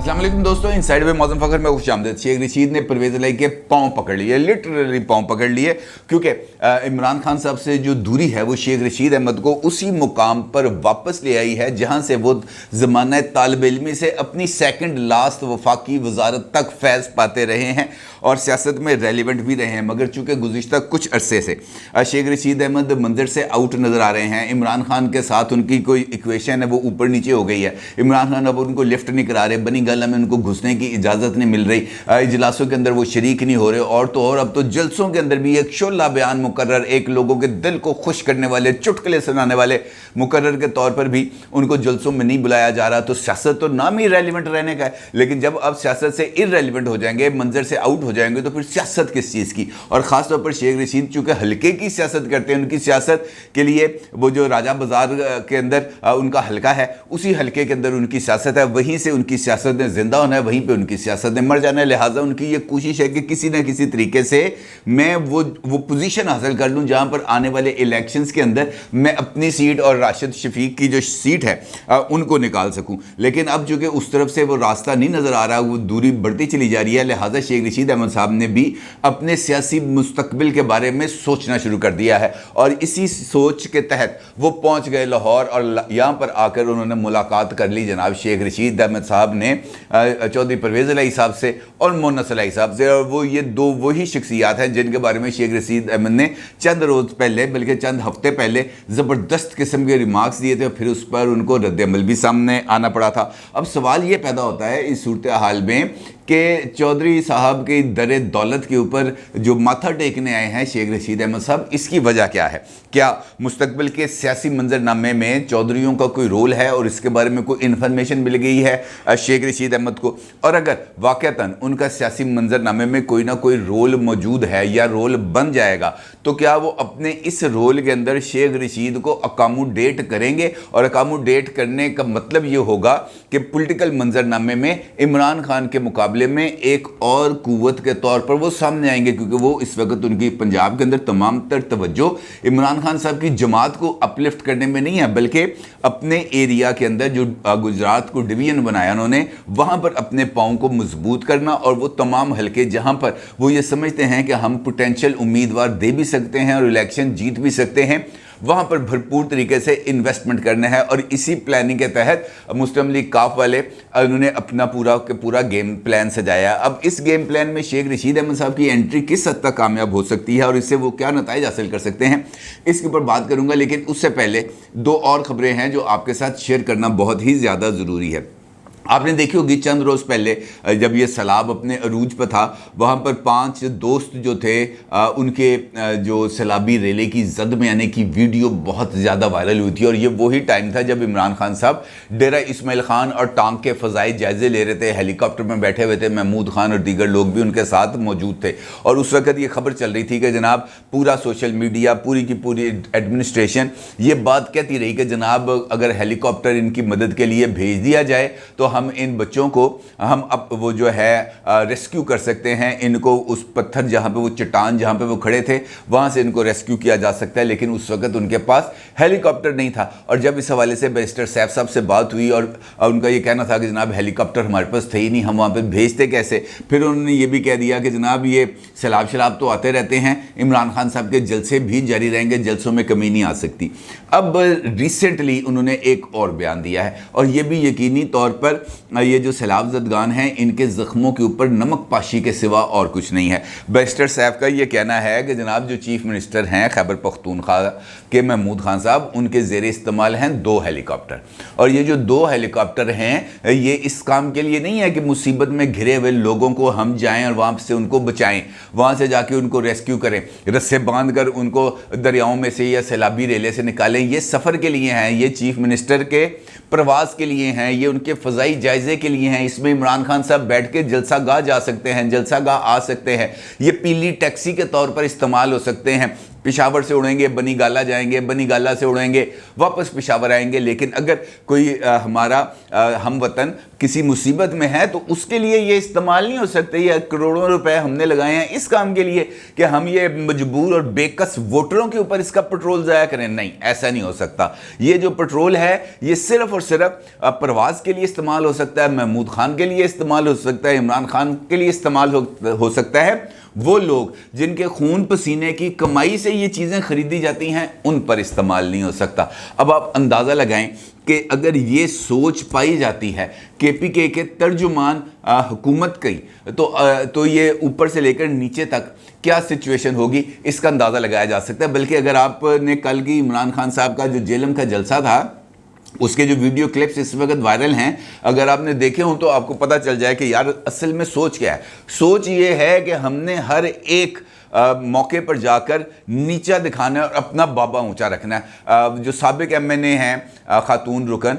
अस्सलाम वालेकुम दोस्तों, इनसाइड में मौसम फखर में खुशामदीद। शेख रशीद ने परवेज़ इलाही के पाँव पकड़ लिए, लिटरली पाँव पकड़ लिए, क्योंकि इमरान खान साहब से जो दूरी है वो शेख रशीद अहमद को उसी मुकाम पर वापस ले आई है जहां से वो ज़माना तालिब इल्मी से अपनी सेकंड लास्ट वफाकी वजारत तक फैज़ पाते रहे हैं और सियासत में रेलिवेंट भी रहे हैं। मगर चूँकि गुज़िश्ता कुछ अरसे से शेख रशीद अहमद मंजर से आउट नज़र आ रहे हैं। इमरान खान के साथ उनकी कोई इक्वेशन है वो ऊपर नीचे हो गई है। इमरान खान अब उनको लिफ्ट नहीं करा रहे, बनी गला में उनको घुसने की इजाज़त नहीं मिल रही, इजलासों के अंदर वो शरीक नहीं हो रहे, और तो और अब तो जलसों के अंदर भी एक शोला बयान मुकर्रर, एक लोगों के दिल को खुश करने वाले, चुटकुले सुनाने वाले मुकर्रर के तौर पर भी उनको जलसों में नहीं बुलाया जा रहा। तो सियासत तो नाम ही रेलिवेंट रहने का है, लेकिन जब अब सियासत से इररेलिवेंट हो जाएंगे, मंजर से आउट हो जाएंगे, तो फिर सियासत किस चीज़ की। और ख़ास तौर पर शेख रशीद चूँकि हल्के की सियासत करते हैं, उनकी सियासत के लिए वो जो राजा बाजार के अंदर उनका हल्का है, उसी हल्के के अंदर उनकी सियासत है, वहीं से उनकी सियासत ने जिंदा होना है, वहीं पे उनकी सियासत ने मर जाना है। लिहाजा उनकी ये कोशिश है कि किसी न किसी तरीके से मैं वो पोजीशन हासिल कर लूँ जहाँ पर आने वाले इलेक्शंस के अंदर मैं अपनी सीट और राशिद शफीक की जो सीट है उनको निकाल सकूँ। लेकिन अब चूँकि उस तरफ से वो रास्ता नहीं नज़र आ रहा, वो दूरी बढ़ती चली जा रही है, लिहाजा शेख रशीद अहमद साहब ने भी अपने सियासी मुस्तकबिल के बारे में सोचना शुरू कर दिया है और इसी सोच के तहत वो पहुँच गए लाहौर और यहाँ पर आकर उन्होंने मुलाकात कर ली जनाब शेख रशीद अहमद साहब ने चौधरी परवेज़ इलाही साहब से और मोनस इलाही साहब से। और वो ये दो वही शख्सियात हैं जिनके बारे में शेख रशीद अहमद ने चंद रोज़ पहले, बल्कि चंद हफ्ते पहले ज़बरदस्त किस्म के रिमार्क्स दिए थे, फिर उस पर उनको रद्द-ए-अमल भी सामने आना पड़ा था। अब सवाल ये पैदा होता है इस सूरत हाल में कि चौधरी साहब की दर दौलत के ऊपर जो माथा टेकने आए हैं शेख रशीद अहमद साहब, इसकी वजह क्या है? क्या मुस्तकबिल के सियासी मंजरनामे में चौधरीयों का कोई रोल है और इसके बारे में कोई इन्फॉर्मेशन मिल गई है शेख रशीद अहमद को? और अगर वाक़तन उनका सियासी मंजरनामे में कोई ना कोई रोल मौजूद है या रोल बन जाएगा, तो क्या वो अपने इस रोल के अंदर शेख रशीद को अकामोडेट करेंगे? और अकामोडेट करने का मतलब ये होगा कि पॉलिटिकल मंजरनामे में इमरान खान के मुकाबले में एक और कुव्वत के तौर पर वो सामने आएंगे, क्योंकि वो इस वक्त उनकी पंजाब के अंदर तमाम तर तवज्जो इमरान खान साहब की जमात को अपलिफ्ट करने में नहीं है, बल्कि अपने एरिया के अंदर जो गुजरात को डिवीजन बनाया उन्होंने, वहाँ पर अपने पाँव को मजबूत करना और वो तमाम हल्के जहाँ पर वो ये समझते हैं कि हम पोटेंशियल उम्मीदवार दे भी सकते हैं और इलेक्शन जीत भी सकते हैं, वहाँ पर भरपूर तरीके से इन्वेस्टमेंट करना है। और इसी प्लानिंग के तहत मुस्लिम लीग काफ वाले उन्होंने अपना पूरा गेम प्लान सजाया। अब इस गेम प्लान में शेख रशीद अहमद साहब की एंट्री किस हद तक कामयाब हो सकती है और इससे वो क्या नतीजे हासिल कर सकते हैं, इसके ऊपर बात करूँगा। लेकिन उससे पहले दो और ख़बरें हैं जो आपके साथ शेयर करना बहुत ही ज़्यादा ज़रूरी है। आपने देखी होगी चंद रोज़ पहले जब ये सैलाब अपने अरूज पर था, वहाँ पर 5 दोस्त जो थे उनके जो सैलाबी रेले की जद में आने की वीडियो बहुत ज़्यादा वायरल हुई थी। और ये वही टाइम था जब इमरान खान साहब डेरा इस्माइल खान और टांग के फ़ज़ाई जायज़े ले रहे थे, हेलीकॉप्टर में बैठे हुए थे, महमूद खान और दीगर लोग भी उनके साथ मौजूद थे। और उस वक़्त ये खबर चल रही थी कि जनाब पूरा सोशल मीडिया, पूरी की पूरी एडमिनिस्ट्रेशन ये बात कहती रही कि जनाब अगर हेलीकॉप्टर इनकी मदद के लिए भेज दिया जाए तो हम इन बच्चों को अब वो जो है रेस्क्यू कर सकते हैं, इनको उस पत्थर जहाँ पे वो चट्टान जहाँ पे वो खड़े थे वहाँ से इनको रेस्क्यू किया जा सकता है। लेकिन उस वक्त उनके पास हेलीकॉप्टर नहीं था। और जब इस हवाले से बैरिस्टर सैफ साहब से बात हुई और उनका ये कहना था कि जनाब हेलीकॉप्टर हमारे पास थे ही नहीं, हम वहाँ पर भेजते कैसे? फिर उन्होंने ये भी कह दिया कि जनाब ये सैलाब शलाब तो आते रहते हैं, इमरान खान साहब के जलसे भी जारी रहेंगे, जलसों में कमी नहीं आ सकती। अब रिसेंटली उन्होंने एक और बयान दिया है और ये भी यकीनी तौर पर ये जो सैलाब ज़दगान हैं इनके ज़ख्मों के ऊपर नमक पाशी के सिवा और कुछ नहीं है। बैरिस्टर सैफ का ये कहना है कि जनाब जो चीफ मिनिस्टर हैं खैबर पख्तूनख्वा के महमूद खान साहब, उनके ज़ेर इस्तेमाल हैं 2 हेलीकॉप्टर। और ये जो 2 हेलीकॉप्टर हैं ये इस काम के लिए नहीं है कि मुसीबत में घिरे हुए लोगों को हम जाएँ और वहाँ से उनको बचाएँ, वहाँ से जाके उनको रेस्क्यू करें, रस्से बांध कर उनको दरियाओं में से या सैलाबी रेले से निकालें। ये सफ़र के लिए हैं, ये चीफ मिनिस्टर के प्रवास के लिए हैं, ये उनके फ़ज़ाई जायज़े के लिए हैं। इसमें इमरान खान साहब बैठ के जलसा गाह जा सकते हैं, जलसा गाह आ सकते हैं, ये पीली टैक्सी के तौर पर इस्तेमाल हो सकते हैं, पेशावर से उड़ेंगे बनी गाला जाएंगे, बनी गाला से उड़ेंगे वापस पेशावर आएंगे। लेकिन अगर कोई हमारा हम वतन किसी मुसीबत में है तो उसके लिए ये इस्तेमाल नहीं हो सकते। ये करोड़ों रुपए हमने लगाए हैं इस काम के लिए कि हम ये मजबूर और बेकस वोटरों के ऊपर इसका पेट्रोल ज़ाया करें। नहीं, ऐसा नहीं हो सकता। ये जो पेट्रोल है ये सिर्फ और सिर्फ परवाज़ के लिए इस्तेमाल हो सकता है, महमूद खान के लिए इस्तेमाल हो सकता है, इमरान खान के लिए इस्तेमाल हो सकता है। वो लोग जिनके खून पसीने की कमाई से ये चीज़ें खरीदी जाती हैं उन पर इस्तेमाल नहीं हो सकता। अब आप अंदाज़ा लगाएं कि अगर ये सोच पाई जाती है KPK के तर्जुमान हुकूमत की तो ये ऊपर से लेकर नीचे तक क्या सिचुएशन होगी इसका अंदाज़ा लगाया जा सकता है। बल्कि अगर आपने कल की इमरान खान साहब का जो जेलम का जलसा था उसके जो वीडियो क्लिप्स इस वक्त वायरल हैं, अगर आपने देखे हो तो आपको पता चल जाए कि यार असल में सोच क्या है। सोच ये है कि हमने हर एक मौके पर जाकर नीचा दिखाना है और अपना बाबा ऊंचा रखना है। जो साबिक MNA हैं खातून रुकन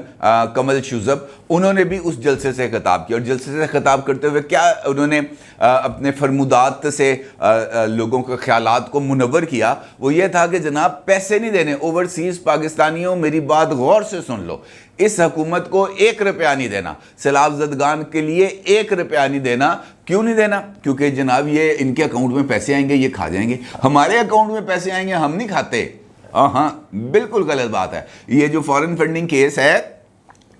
कमल शुजब, उन्होंने भी उस जलसे से खिताब किया और जलसे से खिताब करते हुए क्या उन्होंने अपने फरमुदात से लोगों के ख्यालात को मुनव्वर किया। वो ये था कि जनाब पैसे नहीं देने ओवरसीज़ पाकिस्तानियों, मेरी बात गौर से सुन लो, इस हुकूमत को 1 रुपया नहीं देना, सैलाब ज़दगान के लिए 1 रुपया नहीं देना। क्यों नहीं देना? क्योंकि जनाब ये इनके अकाउंट में पैसे आएंगे, ये खा जाएंगे। हमारे अकाउंट में पैसे आएंगे, हम नहीं खाते। हाँ, बिल्कुल गलत बात है। ये जो फॉरेन फंडिंग केस है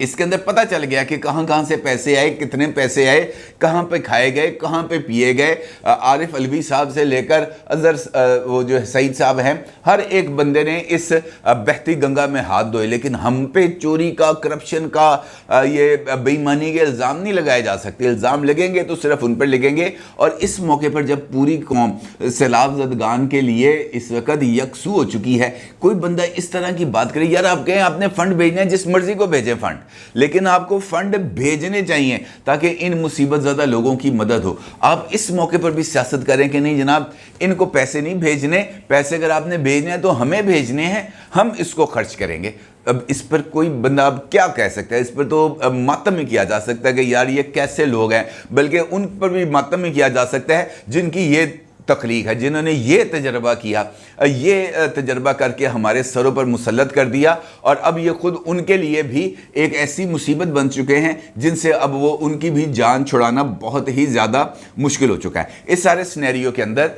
इसके अंदर पता चल गया कि कहाँ कहाँ से पैसे आए, कितने पैसे आए, कहाँ पे खाए गए, कहाँ पे पिए गए। आरिफ अलवी साहब से लेकर अजहर वो जो सईद साहब हैं, हर एक बंदे ने इस बहती गंगा में हाथ धोए। लेकिन हम पे चोरी का, करप्शन का, ये बेईमानी के इल्ज़ाम नहीं लगाए जा सकते। इल्ज़ाम लगेंगे तो सिर्फ उन पर लगेंगे। और इस मौके पर जब पूरी कौम सैलाब ज़दगान के लिए इस वक्त यकसू हो चुकी है, कोई बंदा इस तरह की बात करे, यार आप कहें आपने फ़ंड भेजने हैं, जिस मर्ज़ी को भेजें फ़ंड, लेकिन आपको फंड भेजने चाहिए ताकि इन मुसीबत ज़्यादा लोगों की मदद हो। आप इस मौके पर भी सियासत करें कि नहीं जनाब इनको पैसे नहीं भेजने, पैसे अगर आपने भेजने हैं तो हमें भेजने हैं, हम इसको खर्च करेंगे। अब इस पर कोई बंदा अब क्या कह सकता है? इस पर तो मातम ही किया जा सकता है कि यार ये कैसे लोग हैं। बल्कि उन पर भी मातम ही किया जा सकता है जिनकी ये तख्लीक है, जिन्होंने ये तजर्बा किया, ये तजर्बा करके हमारे सरों पर मुसल्लत कर दिया। और अब ये खुद उनके लिए भी एक ऐसी मुसीबत बन चुके हैं जिनसे अब वो उनकी भी जान छुड़ाना बहुत ही ज़्यादा मुश्किल हो चुका है। इस सारे सिनेरियो के अंदर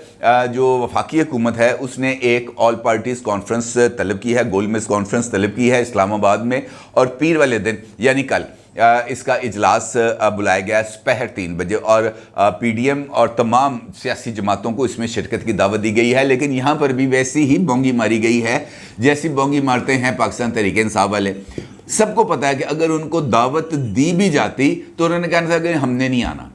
जो वफाकी हुकूमत है उसने एक ऑल पार्टीज़ कॉन्फ्रेंस तलब की है, गोलमेज कॉन्फ्रेंस तलब की है इस्लामाबाद में। और पीर वाले दिन यानी कल इसका इजलास बुलाया गया सुबह 3 बजे और PDM और तमाम सियासी जमातों को इसमें शिरकत की दावत दी गई है। लेकिन यहाँ पर भी वैसी ही बोंगी मारी गई है जैसी बोंगी मारते हैं पाकिस्तान तहरीक इंसाफ वाले। सबको पता है कि अगर उनको दावत दी भी जाती तो उन्होंने कहना था कि हमने नहीं आना।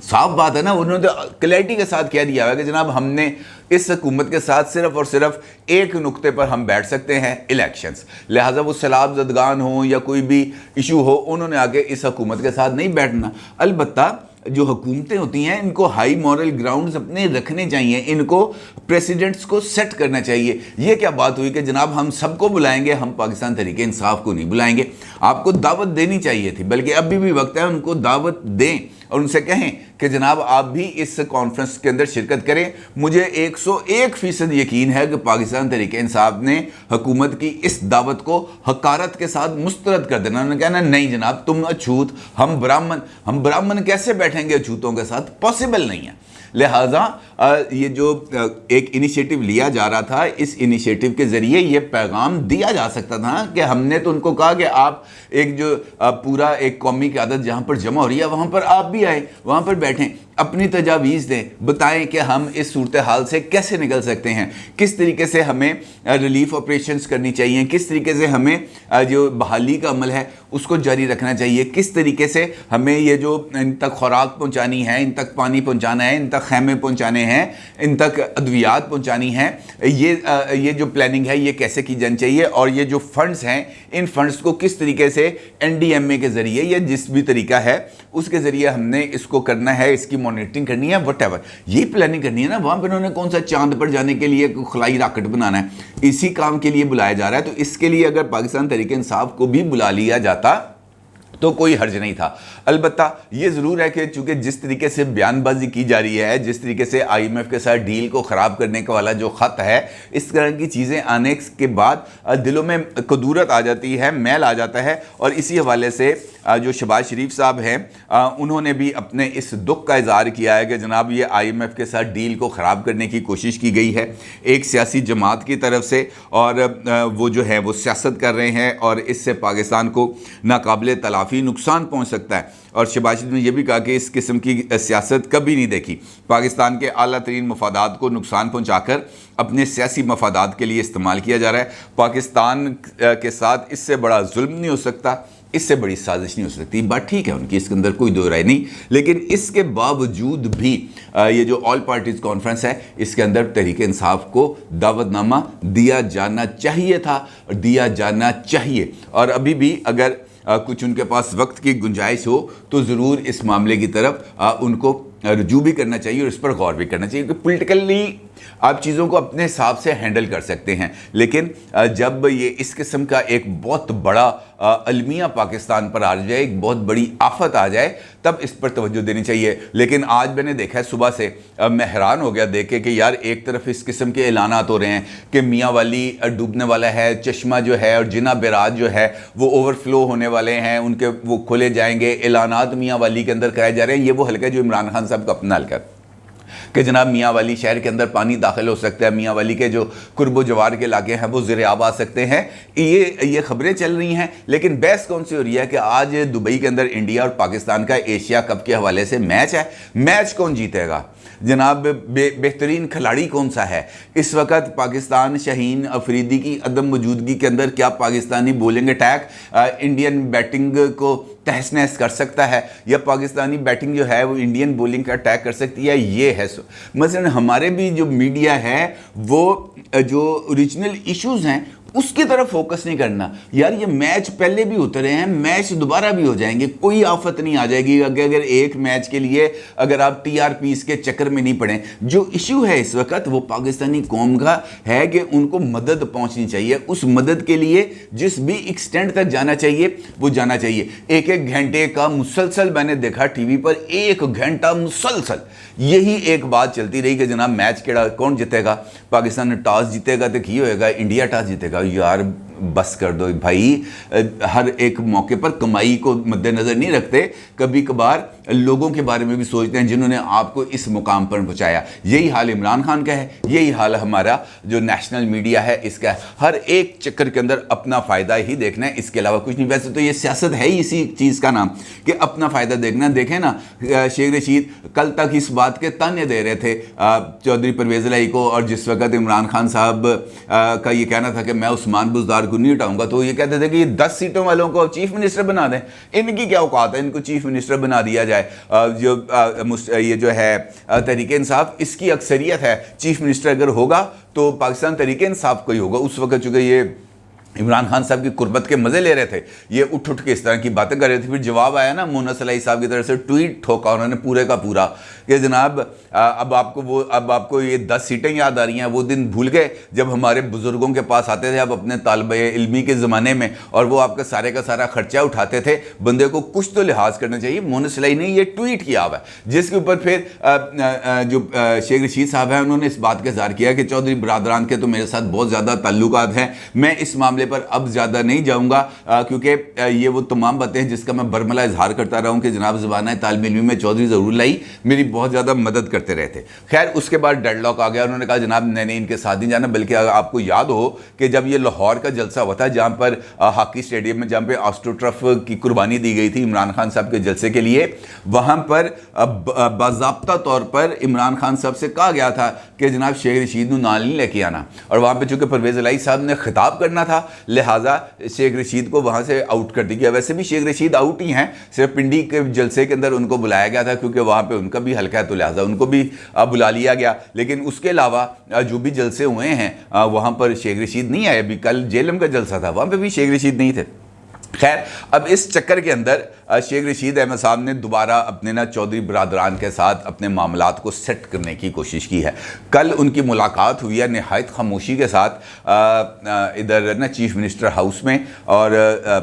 साफ बात है ना, उन्होंने तो क्लैरिटी के साथ कह दिया है कि जनाब हमने इस हुकूमत के साथ सिर्फ और सिर्फ एक नुक्ते पर हम बैठ सकते हैं, इलेक्शंस। लिहाजा वो सैलाब ज़दगान हो या कोई भी इशू हो, उन्होंने आगे इस हुकूमत के साथ नहीं बैठना। अलबत्ता जो हुकूमतें होती हैं इनको हाई मॉरल ग्राउंड्स अपने रखने चाहिए, इनको प्रेसिडेंट्स को सेट करना चाहिए। ये क्या बात हुई कि जनाब हम सबको बुलाएंगे, हम पाकिस्तान तहरीक इंसाफ को नहीं बुलाएंगे? आपको दावत देनी चाहिए थी, बल्कि अभी भी वक्त है उनको दावत दें और उनसे कहें कि जनाब आप भी इस कॉन्फ्रेंस के अंदर शिरकत करें। मुझे 101% यकीन है कि पाकिस्तान तहरीक इंसाफ ने हुकूमत की इस दावत को हकारत के साथ मुस्तरद कर देना। उन्होंने कहना नहीं जनाब तुम अछूत, हम ब्राह्मण कैसे बैठेंगे अछूतों के साथ? पॉसिबल नहीं है। लिहाजा ये जो एक इनिशिएटिव लिया जा रहा था, इस इनिशिएटिव के ज़रिए ये पैगाम दिया जा सकता था कि हमने तो उनको कहा कि आप एक जो पूरा एक कौमी क़यादत जहाँ पर जमा हो रही है वहाँ पर आप भी आए, वहाँ पर बैठें, अपनी तजावीज़ दें, बताएं कि हम इस सूरत हाल से कैसे निकल सकते हैं, किस तरीके से हमें रिलीफ ऑपरेशंस करनी चाहिए, किस तरीके से हमें जो बहाली का अमल है उसको जारी रखना चाहिए, किस तरीके से हमें ये जो इन तक खुराक पहुँचानी है, इन तक पानी पहुँचाना है, इन तक खैमे पहुँचाने हैं, इन तक अद्वियात पहुँचानी है, ये जो प्लानिंग है ये कैसे की जानी चाहिए। और ये जो फंड्स हैं इन फंड्स को किस तरीके से NDMA के ज़रिए या जिस भी तरीका है उसके ज़रिए हमने इसको करना है, इसकी मॉनिटरिंग करनी है, वट ये प्लानिंग करनी है ना। वहाँ पर उन्होंने कौन सा चांद पर जाने के लिए खलाई राकेट बनाना है, इसी काम के लिए बुलाया जा रहा है। तो इसके लिए अगर पाकिस्तान तहरीक इंसाफ को भी बुला लिया जाता तो कोई हर्ज नहीं था। अलबत्ता ये ज़रूर है कि चूँकि जिस तरीके से बयानबाजी की जा रही है, जिस तरीके से IMF के साथ डील को ख़राब करने का वाला जो ख़त है, इस तरह की चीज़ें आने के बाद दिलों में कदूरत आ जाती है, मैल आ जाता है। और इसी हवाले से जो शहबाज शरीफ साहब हैं उन्होंने भी अपने इस दुख का इजहार किया है कि जनाब ये IMF के साथ डील को ख़राब करने की कोशिश की गई है एक सियासी जमात की तरफ से, और वो जो है वो सियासत कर रहे हैं और इससे पाकिस्तान को नाकाबिल तलाफ़ी नुकसान पहुँच सकता है। और शहबाज शरीफ ने यह भी कहा कि इस किस्म की सियासत कभी नहीं देखी, पाकिस्तान के आला तरीन मफादात को नुकसान पहुँचाकर अपने सियासी मफादात के लिए इस्तेमाल किया जा रहा है। पाकिस्तान के साथ इससे बड़ा जुल्म नहीं हो सकता, इससे बड़ी साजिश नहीं हो सकती। बात ठीक है उनकी, इसके अंदर कोई दो राय नहीं, लेकिन इसके बावजूद भी ये जो ऑल पार्टीज़ कॉन्फ्रेंस है इसके अंदर तहरीक इंसाफ को दावतनामा दिया जाना चाहिए था, दिया जाना चाहिए। और अभी भी अगर कुछ उनके पास वक्त की गुंजाइश हो तो ज़रूर इस मामले की तरफ उनको रजू भी करना चाहिए और इस पर गौर भी करना चाहिए कि पॉलिटिकली आप चीज़ों को अपने हिसाब से हैंडल कर सकते हैं, लेकिन जब ये इस किस्म का एक बहुत बड़ा अलमिया पाकिस्तान पर आ जाए, एक बहुत बड़ी आफत आ जाए, तब इस पर तवज्जो देनी चाहिए। लेकिन आज मैंने देखा है सुबह से, मैं हैरान हो गया देख के कि यार एक तरफ इस किस्म के ऐलानात हो रहे हैं कि मियाँ वाली डूबने वाला है, चश्मा जो है और जिना बैराज जो है वो ओवरफ्लो होने वाले हैं, उनके वो खोले जाएंगे, ऐलानात मियाँ वाली के अंदर कराए जा रहे हैं। ये वो हल्का है जो इमरान खान साहब का अपना हल्का कि जनाब मियाँ वाली शहर के अंदर पानी दाखिल हो सकता है, मियाँ वाली के जो कुर्बो जवार के इलाके हैं वो ज़ेर-ए-आब आ सकते हैं। ये खबरें चल रही हैं, लेकिन बहस कौन सी हो रही है कि आज दुबई के अंदर इंडिया और पाकिस्तान का एशिया कप के हवाले से मैच है, मैच कौन जीतेगा जनाब, बेहतरीन खिलाड़ी कौन सा है इस वक्त पाकिस्तान, शाहीन अफरीदी की अदम मौजूदगी के अंदर क्या Pakistani bowling attack Indian batting को तहस नहस कर सकता है, या पाकिस्तानी बैटिंग जो है वो इंडियन बॉलिंग का अटैक कर सकती है। ये है मसलन हमारे भी जो मीडिया है वो जो ओरिजिनल इश्यूज़ हैं उसकी तरफ फोकस नहीं करना। यार ये मैच पहले भी उतरे हैं, मैच दोबारा भी हो जाएंगे, कोई आफत नहीं आ जाएगी अगर एक मैच के लिए अगर आप TRPs के चक्कर में नहीं पड़े। जो इशू है इस वक्त वो पाकिस्तानी कौम का है कि उनको मदद पहुंचनी चाहिए, उस मदद के लिए जिस भी एक्सटेंट तक जाना चाहिए वो जाना चाहिए। एक एक घंटे का मुसलसल मैंने देखा टीवी पर, 1 घंटा मुसलसल यही एक बात चलती रही कि जनाब मैच केड़ा कौन जीतेगा, पाकिस्तान टॉस जीतेगा तो की होएगा, इंडिया टॉस जीतेगा। यार बस कर दो भाई, हर एक मौके पर कमाई को मद्देनज़र नहीं रखते, कभी कभार लोगों के बारे में भी सोचते हैं जिन्होंने आपको इस मुकाम पर पहुंचाया। यही हाल इमरान खान का है, यही हाल हमारा जो नेशनल मीडिया है इसका है। हर एक चक्कर के अंदर अपना फ़ायदा ही देखना है, इसके अलावा कुछ नहीं। वैसे तो ये सियासत है ही इसी चीज़ का नाम कि अपना फ़ायदा देखना। देखें ना, शेख रशीद कल तक इस बात के ताने दे रहे थे चौधरी परवेज़ इलाही को, और जिस वक्त इमरान खान साहब का ये कहना था कि मैं उस्मान बुज़दार को नहीं उठाऊंगा, तो ये कहते थे कि 10 सीटों वालों को चीफ मिनिस्टर बना दें। इनकी क्या औकात है, इनको चीफ मिनिस्टर बना दिया जाए। ये जो है तहरीक इंसाफ, इसकी अक्सरियत है, चीफ मिनिस्टर अगर होगा तो पाकिस्तान तहरीक इंसाफ को ही होगा। उस वक्त चूँकि ये इमरान खान साहब की कुर्बत के मज़े ले रहे थे, ये उठ के इस तरह की बातें कर रहे थे। फिर जवाब आया ना मोना सलाई साहब की तरफ से, ट्वीट ठोका उन्होंने पूरे का पूरा कि जनाब अब आपको ये 10 सीटें याद आ रही हैं, वो दिन भूल गए जब हमारे बुज़ुर्गों के पास आते थे आप अपने तालिब इल्मी के ज़माने में, और वो आपका सारे का सारा खर्चा उठाते थे। बंदे को कुछ तो लिहाज करना चाहिए। मोना सलाई ने ये ट्वीट किया हुआ है, जिसके ऊपर फिर जो शेख रशीद साहब हैं उन्होंने इस बात का इज़हार किया कि चौधरी बरादरान के तो मेरे साथ बहुत ज़्यादा ताल्लुकात हैं, मैं इस मामले पर अब ज्यादा नहीं जाऊंगा, क्योंकि ये वो तमाम बातें हैं जिसका मैं बरमला इजहार करता रहा हूं कि जनाब ज़बान तालिब इल्मी में चौधरी ज़रूर लाई मेरी बहुत ज़्यादा मदद करते रहे थे। खैर उसके बाद डेडलॉक आ गया, उन्होंने कहा जनाब नहीं इनके साथ नहीं जाना। बल्कि आपको याद हो कि जब ये लाहौर का जलसा हुआ था, जहाँ पर हॉकी स्टेडियम में जहाँ पे ऑस्ट्रोटर्फ की कुर्बानी दी गई थी इमरान खान साहब के जलसे के लिए, वहाँ पर बाज़ाब्ता तौर पर इमरान खान साहब से कहा गया था कि जनाब शेख रशीद को नाल नहीं लेके आना, और वहाँ पर चूँकि परवेज़ इलाही साहब ने खिताब करना था, लिहाजा शेख रशीद को वहाँ से आउट कर दिया गया। वैसे भी शेख रशीद आउट ही हैं, सिर्फ पिंडी के जलसे के अंदर उनको बुलाया गया था क्योंकि वहाँ पे उनका भी हल्का है, तो लिहाजा उनको भी बुला लिया गया। लेकिन उसके अलावा जो भी जलसे हुए हैं वहाँ पर शेख रशीद नहीं आए। अभी कल जेलम का जलसा था, वहाँ पे भी शेख रशीद नहीं थे। خیر اب اس چکر کے اندر شیخ رشید احمد صاحب نے دوبارہ اپنے چودھری برادران کے ساتھ اپنے معاملات کو سیٹ کرنے کی کوشش کی ہے. کل ان کی ملاقات ہوئی ہے نہایت خاموشی کے ساتھ ادھر چیف منسٹر ہاؤس میں، اور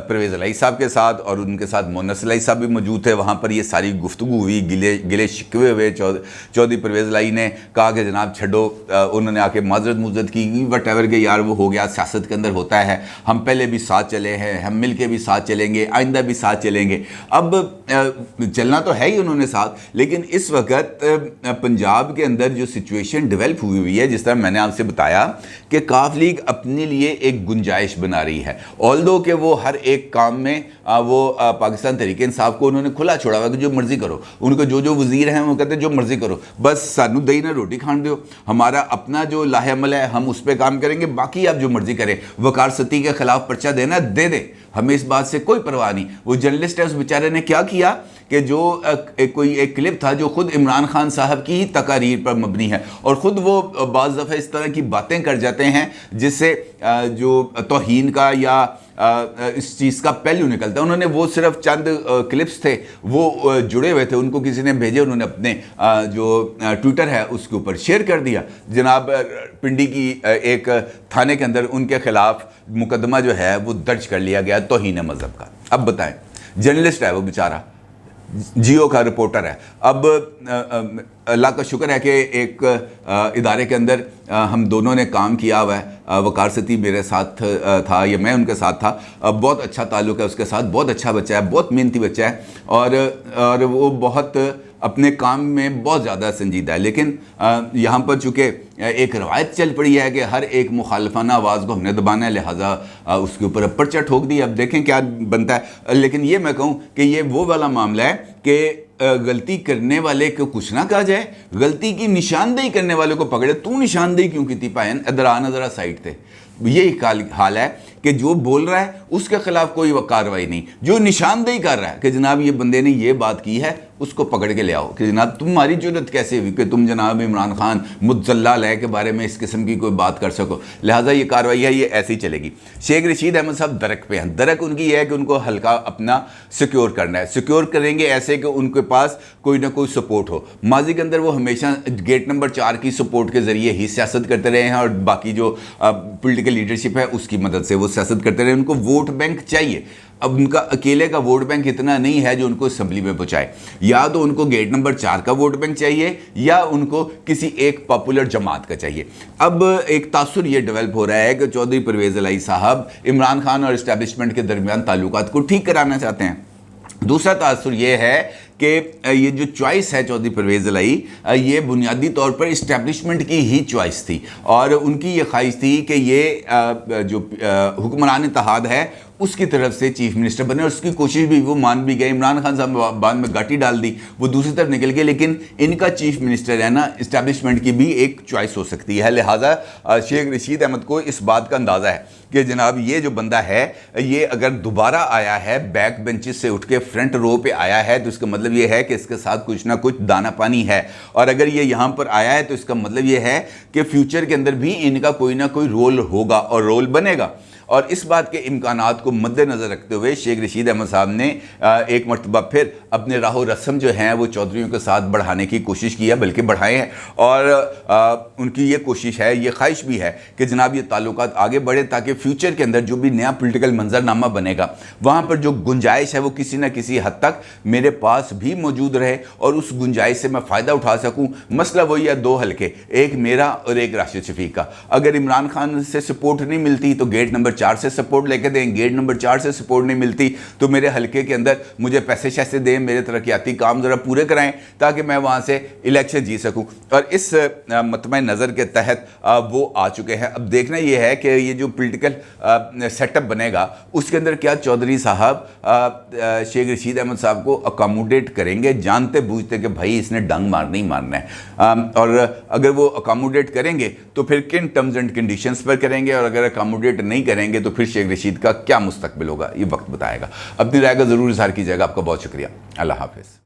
پرویز الہی صاحب کے ساتھ، اور ان کے ساتھ مونس الہی صاحب بھی موجود تھے. وہاں پر یہ ساری گفتگو ہوئی، گلے شکوے ہوئے. چودھری پرویز الہی نے کہا کہ جناب چھڈو، انہوں نے آ کے معذرت کی وٹ ایور کہ یار وہ ہو گیا، سیاست کے اندر ہوتا ہے، ہم پہلے بھی ساتھ چلے ہیں، ہم مل کے بھی ساتھ چلیں گے، آئندہ بھی ساتھ چلیں گے. اب چلنا تو ہے ہی انہوں نے ساتھ، لیکن اس وقت پنجاب کے اندر جو سچویشن ڈیولپ ہوئی ہے، جس طرح میں نے آپ سے بتایا کہ کاف لیگ اپنے لیے ایک گنجائش بنا رہی ہے. آلدو کہ وہ ہر ایک کام میں وہ پاکستان تحریک انصاف کو انہوں نے کھلا چھوڑا ہوا کہ جو مرضی کرو. ان کو جو وزیر ہیں وہ کہتے ہیں جو مرضی کرو، بس سانو دہی نہ روٹی کھان دیو، ہمارا اپنا جو لاہ عمل ہے ہم اس پہ کام کریں گے، باقی آپ جو مرضی کریں. وقار ستی کے خلاف پرچہ دینا دے دیں، ہمیں اس بات سے کوئی پرواہ نہیں. وہ جرنلسٹ ہے، اس بیچارے نے کیا کیا کہ جو کوئی ایک کلپ تھا جو خود عمران خان صاحب کی تقاریر پر مبنی ہے، اور خود وہ بعض دفعہ اس طرح کی باتیں کر جاتے ہیں جس سے جو توہین کا یا اس چیز کا پہلو نکلتا ہے. انہوں نے وہ صرف چند کلپس تھے وہ جڑے ہوئے تھے، ان کو کسی نے بھیجے، انہوں نے اپنے جو ٹویٹر ہے اس کے اوپر شیئر کر دیا. جناب پنڈی کی ایک تھانے کے اندر ان کے خلاف مقدمہ جو ہے وہ درج کر لیا گیا توہین مذہب کا. اب بتائیں، جرنلسٹ ہے وہ بیچارہ، جیو کا رپورٹر ہے. اب اللہ کا شکر ہے کہ ایک ادارے کے اندر ہم دونوں نے کام کیا ہوا ہے. وقار ستی میرے ساتھ تھا یا میں ان کے ساتھ تھا. بہت اچھا تعلق ہے اس کے ساتھ، بہت اچھا بچہ ہے، بہت محنتی بچہ ہے، اور وہ بہت اپنے کام میں بہت زیادہ سنجیدہ ہے. لیکن یہاں پر چونکہ ایک روایت چل پڑی ہے کہ ہر ایک مخالفانہ آواز کو ہم نے دبانا ہے، لہٰذا اس کے اوپر پرچہ ٹھوک دی. اب دیکھیں کیا بنتا ہے. لیکن یہ میں کہوں کہ یہ وہ والا معاملہ ہے کہ غلطی کرنے والے کو کچھ نہ کہا جائے، غلطی کی نشاندہی کرنے والے کو پکڑے. تو نشاندہی کیوں کی تھی پائن؟ ادھر آنا ذرا سائٹ تھے. یہی حال ہے کہ جو بول رہا ہے اس کے خلاف کوئی کارروائی نہیں، جو نشاندہی کر رہا ہے کہ جناب یہ بندے نے یہ بات کی ہے اس کو پکڑ کے لے آؤ کہ جناب تمہاری جرت کیسے ہوئی کہ تم جناب عمران خان متزلہ علیہ کے بارے میں اس قسم کی کوئی بات کر سکو. لہٰذا یہ کارروائی ہے، یہ ایسی چلے گی. شیخ رشید احمد صاحب درک پہ ہیں. درک ان کی یہ ہے کہ ان کو ہلکا اپنا سیکیور کرنا ہے. سیکیور کریں گے ایسے کہ ان کے پاس کوئی نہ کوئی سپورٹ ہو. ماضی کے اندر وہ ہمیشہ گیٹ نمبر 4 کی سپورٹ کے ذریعے ہی سیاست کرتے رہے ہیں، اور باقی جو پولیٹیکل لیڈرشپ ہے اس کی مدد سے وہ سیاست کرتے رہے. ان کو ووٹ بینک چاہیے. اب ان کا اکیلے کا ووٹ بینک اتنا نہیں ہے جو ان کو اسمبلی میں پہنچائے. یا تو ان کو گیٹ نمبر 4 کا ووٹ بینک چاہیے، یا ان کو کسی ایک پاپولر جماعت کا چاہیے. اب ایک تاثر یہ ڈیولپ ہو رہا ہے کہ چودھری پرویز الہی صاحب عمران خان اور اسٹیبلشمنٹ کے درمیان تعلقات کو ٹھیک کرانا چاہتے ہیں. دوسرا تاثر یہ ہے کہ یہ جو چوائس ہے چودھری پرویز الہی، یہ بنیادی طور پر اسٹیبلشمنٹ کی ہی چوائس تھی، اور ان کی یہ خواہش تھی کہ یہ جو حکمران اتحاد ہے اس کی طرف سے چیف منسٹر بنے، اور اس کی کوشش بھی وہ مان بھی گئے. عمران خان صاحب بعد میں گاٹی ڈال دی، وہ دوسری طرف نکل گئے. لیکن ان کا چیف منسٹر رہنا اسٹیبلشمنٹ کی بھی ایک چوائس ہو سکتی ہے. لہٰذا شیخ رشید احمد کو اس بات کا اندازہ ہے کہ جناب یہ جو بندہ ہے یہ اگر دوبارہ آیا ہے، بیک بینچز سے اٹھ کے فرنٹ رو پہ آیا ہے، تو اس کا مطلب یہ ہے کہ اس کے ساتھ کچھ نہ کچھ دانا پانی ہے. اور اگر یہ یہاں پر آیا ہے تو اس کا مطلب یہ ہے کہ فیوچر کے اندر بھی ان کا کوئی نہ کوئی رول ہوگا اور رول بنے گا. اور اس بات کے امکانات کو مد نظر رکھتے ہوئے شیخ رشید احمد صاحب نے ایک مرتبہ پھر اپنے راہ و رسم جو ہیں وہ چودھریوں کے ساتھ بڑھانے کی کوشش کی ہے، بلکہ بڑھائے ہیں. اور ان کی یہ کوشش ہے، یہ خواہش بھی ہے کہ جناب یہ تعلقات آگے بڑھے، تاکہ فیوچر کے اندر جو بھی نیا پولیٹیکل منظرنامہ بنے گا وہاں پر جو گنجائش ہے وہ کسی نہ کسی حد تک میرے پاس بھی موجود رہے، اور اس گنجائش سے میں فائدہ اٹھا سکوں. مسئلہ وہی ہے، 2 حلقے، ایک میرا اور ایک راشد شفیق کا. اگر عمران خان سے سپورٹ نہیں ملتی تو گیٹ نمبر 4 سے سپورٹ لے کے دیں. گیٹ نمبر 4 سے سپورٹ نہیں ملتی تو میرے حلقے کے اندر مجھے پیسے شیسے دیں، میرے ترقیاتی کام ذرا پورے کرائیں تاکہ میں وہاں سے الیکشن جیت سکوں. اور اس مطمئن نظر کے تحت وہ آ چکے ہیں. اب دیکھنا یہ ہے کہ یہ جو پولیٹیکل سیٹ اپ بنے گا اس کے اندر کیا چودھری صاحب شیخ رشید احمد صاحب کو اکاموڈیٹ کریں گے، جانتے بوجھتے کہ بھائی اس نے ڈنگ مارنا ہی مارنا ہے. اور اگر وہ اکاموڈیٹ کریں گے تو پھر کن ٹرمز اینڈ کنڈیشنز پر کریں گے، اور اگر اکاموڈیٹ نہیں کریں گے تو پھر شیخ رشید کا کیا مستقبل ہوگا، یہ وقت بتائے گا. اپنی رائے کا ضرور اظہار کیجیے گا. آپ کا بہت شکریہ. اللہ حافظ.